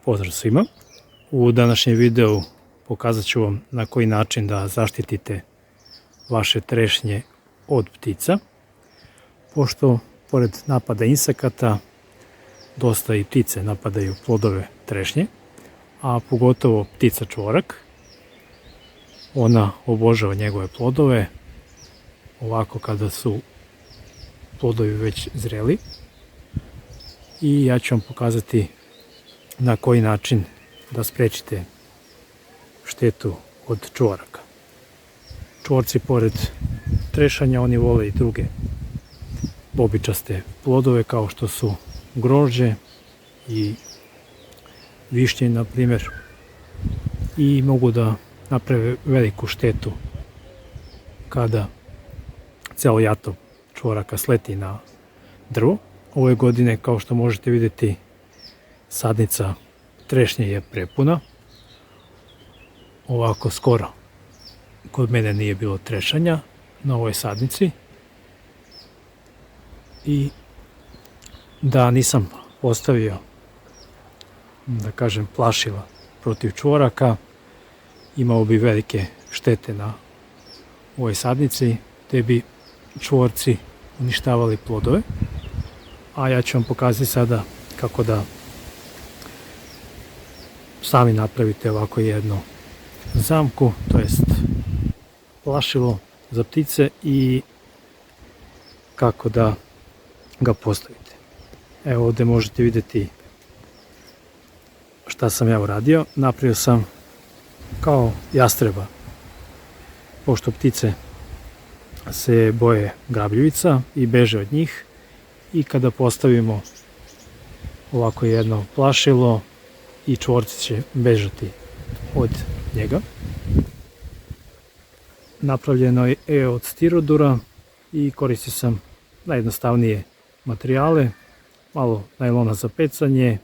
Pozdrav svima! U današnjem videu pokazat ću vam na koji način da zaštitite vaše trešnje od ptica, pošto pored napada insekata dosta i ptice napadaju plodove trešnje, a pogotovo ptica čvorak. Ona obožava njegove plodove ovako kada su plodovi već zreli, i ja ću vam pokazati na koji način da sprečite štetu od čvoraka. Čvorci pored trešanja oni vole i druge bobičaste plodove kao što su grožđe i višnje na primjer, i mogu da naprave veliku štetu kada celo jato čvoraka sleti na drvo. Ove godine, kao što možete vidjeti, sadnica trešnje je prepuna. Ovako skoro kod mene nije bilo trešanja na ovoj sadnici, i da nisam postavio, da kažem, plašila protiv čvoraka, imao bi velike štete na ovoj sadnici, te bi čvorci uništavali plodove. A ja ću vam pokazati sada kako da sami napravite ovako jednu zamku, to jest plašilo za ptice, i kako da ga postavite. Evo ovdje možete vidjeti šta sam ja uradio. Napravio sam kao jastreba, pošto ptice se boje grabljivica i beže od njih, i kada postavimo ovako jedno plašilo, i čvorci će bežati od njega. Napravljeno je od stirodura i koristio sam najjednostavnije materijale, malo najlona za pecanje,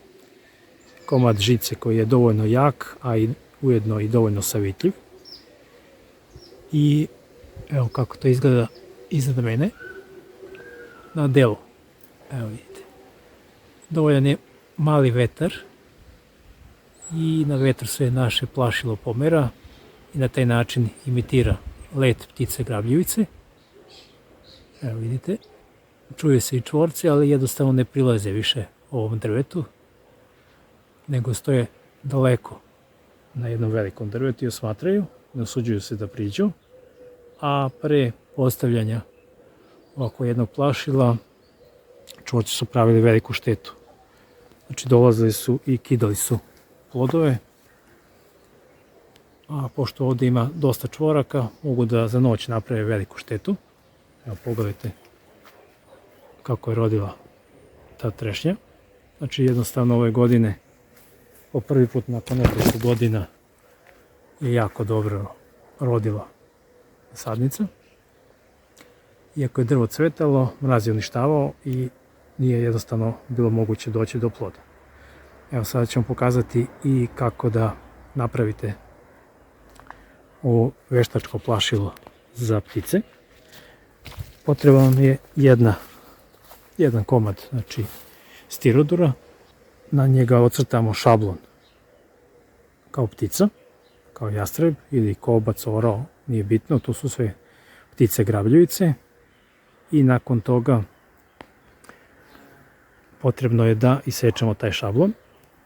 komad žice koji je dovoljno jak, a i ujedno i dovoljno savitljiv. I evo kako to izgleda iznad mene na delu. Evo vidite, dovoljan je mali vetar i na vetru se naše plašilo pomera i na taj način imitira let ptice grabljivice. Evo vidite, čuje se i čvorci, ali jednostavno ne prilaze više ovom drvetu, nego stoje daleko na jednom velikom drvetu i osmatraju, ne usuđuju se da priđu, a pre postavljanja ovako jednog plašila čvorci su pravili veliku štetu. Znači dolazili su i kidali su plodove, a pošto ovdje ima dosta čvoraka, mogu da za noć naprave veliku štetu. Evo pogledajte kako je rodila ta trešnja. Znači jednostavno ove godine, po prvi put nakon nekoliko godina, je jako dobro rodila sadnica. Iako je drvo cvetalo, mraz je uništavao i nije jednostavno bilo moguće doći do ploda. Evo sada ću vam pokazati i kako da napravite ovo veštačko plašilo za ptice. Potreban vam je jedan komad, znači stirodura. Na njega ocrtamo šablon kao ptica, kao jastreb ili kobac, orao, nije bitno, to su sve ptice grabljivice. I nakon toga potrebno je da isečemo taj šablon.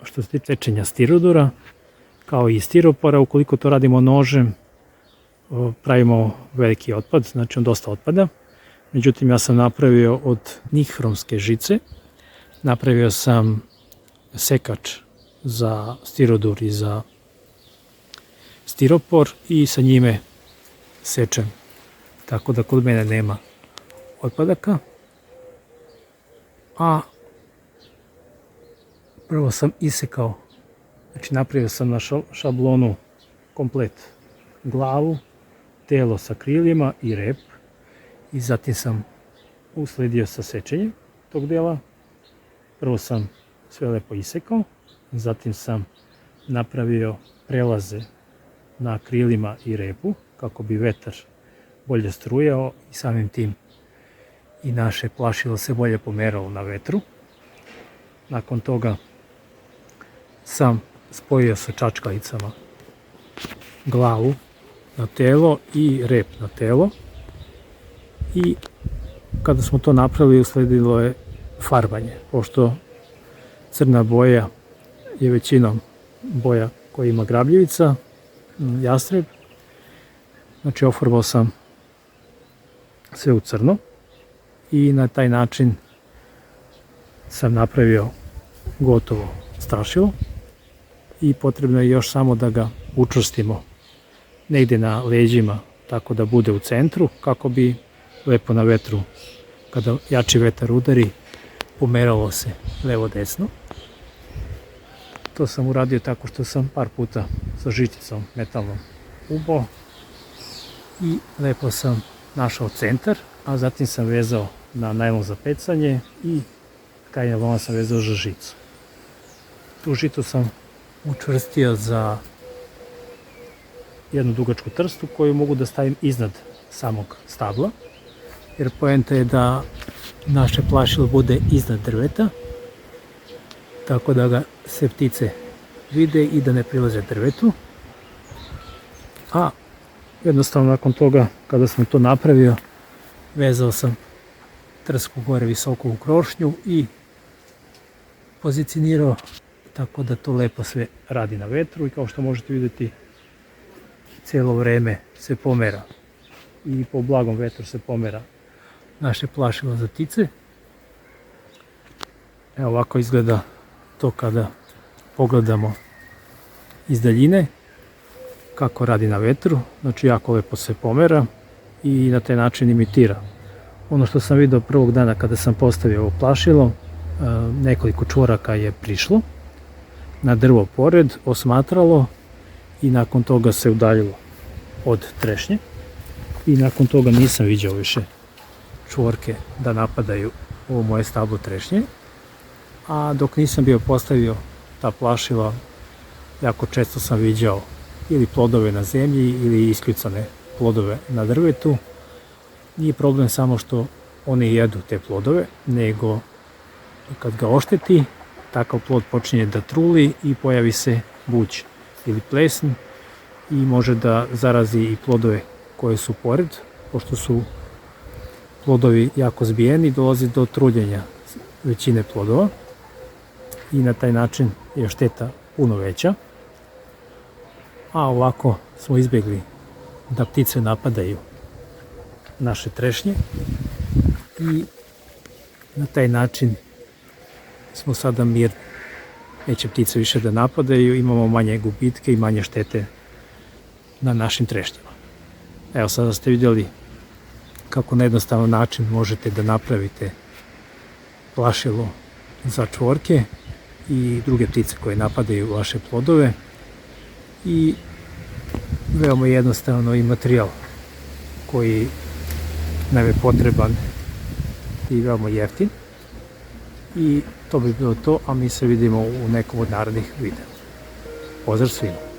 Što se tiče sečenja stirodura, kao i stiropora, ukoliko to radimo nožem, pravimo veliki otpad, znači on dosta otpada. Međutim, ja sam napravio od nihromske žice, napravio sam sekač za stirodur i za stiropor i sa njime sečem, tako da kod mene nema otpadaka. A prvo sam isekao, znači napravio sam na šablonu komplet glavu, telo sa krilima i rep, i zatim sam usledio sa sečenjem tog dela. Prvo sam sve lepo isekao, zatim sam napravio prelaze na krilima i repu kako bi vetar bolje strujao i samim tim i naše plašilo se bolje pomeralo na vetru. Nakon toga sam spojio sa čačkalicama glavu na telo i rep na telo, i kada smo to napravili usledilo je farbanje, pošto crna boja je većinom boja koja ima grabljivica, jastreb. Znači ofarbao sam sve u crno i na taj način sam napravio gotovo strašilo, i potrebno je još samo da ga učvrstimo negdje na leđima, tako da bude u centru, kako bi lepo na vetru, kada jači vetar udari, pomeralo se levo desno. To sam uradio tako što sam par puta sa žičicom metalnom ubao i lepo sam našao centar, a zatim sam vezao na najlon za pecanje i kraj najlona sam vezao za žicu. Tu žicu sam učvrstio za jednu dugačku trstu koju mogu da stavim iznad samog stabla, jer poenta je da naše plašilo bude iznad drveta, tako da ga sve ptice vide i da ne prilaze drvetu. A jednostavno nakon toga, kada sam to napravio, vezao sam trsku gore visoko u krošnju i pozicionirao tako da to lepo sve radi na vetru, i kao što možete vidjeti cijelo vreme se pomera i po blagom vetru se pomera naše plašilo za ptice. Evo ovako izgleda to kada pogledamo iz daljine kako radi na vetru. Znači jako lepo se pomera i na taj način imitira ono što sam vidio prvog dana kada sam postavio ovo plašilo. Nekoliko čvoraka je prišlo na drvo pored, osmatralo i nakon toga se udaljilo od trešnje, i nakon toga nisam vidio više čvorke da napadaju ovo moje stablo trešnje. A dok nisam bio postavio ta plašila, jako često sam viđao ili plodove na zemlji ili iskljucane plodove na drvetu. Nije problem samo što oni jedu te plodove, nego kad ga ošteti, takav plod počinje da truli i pojavi se buđ ili plesn, i može da zarazi i plodove koje su pored, pošto su plodovi jako zbijeni, dolazi do truljenja većine plodova i na taj način je šteta puno veća. A ovako smo izbjegli da ptice napadaju naše trešnje i na taj način smo sada mirni. Neće ptice više da napadaju, imamo manje gubitke i manje štete na našim trešnjama. Evo, sada ste vidjeli kako na jednostavan način možete da napravite plašilo za čvorke i druge ptice koje napadaju vaše plodove, i veoma jednostavno i materijal koji nam je potreban i veoma jeftin. I to bi bilo to, a mi se vidimo u nekom od narednih videa. Pozdrav svima!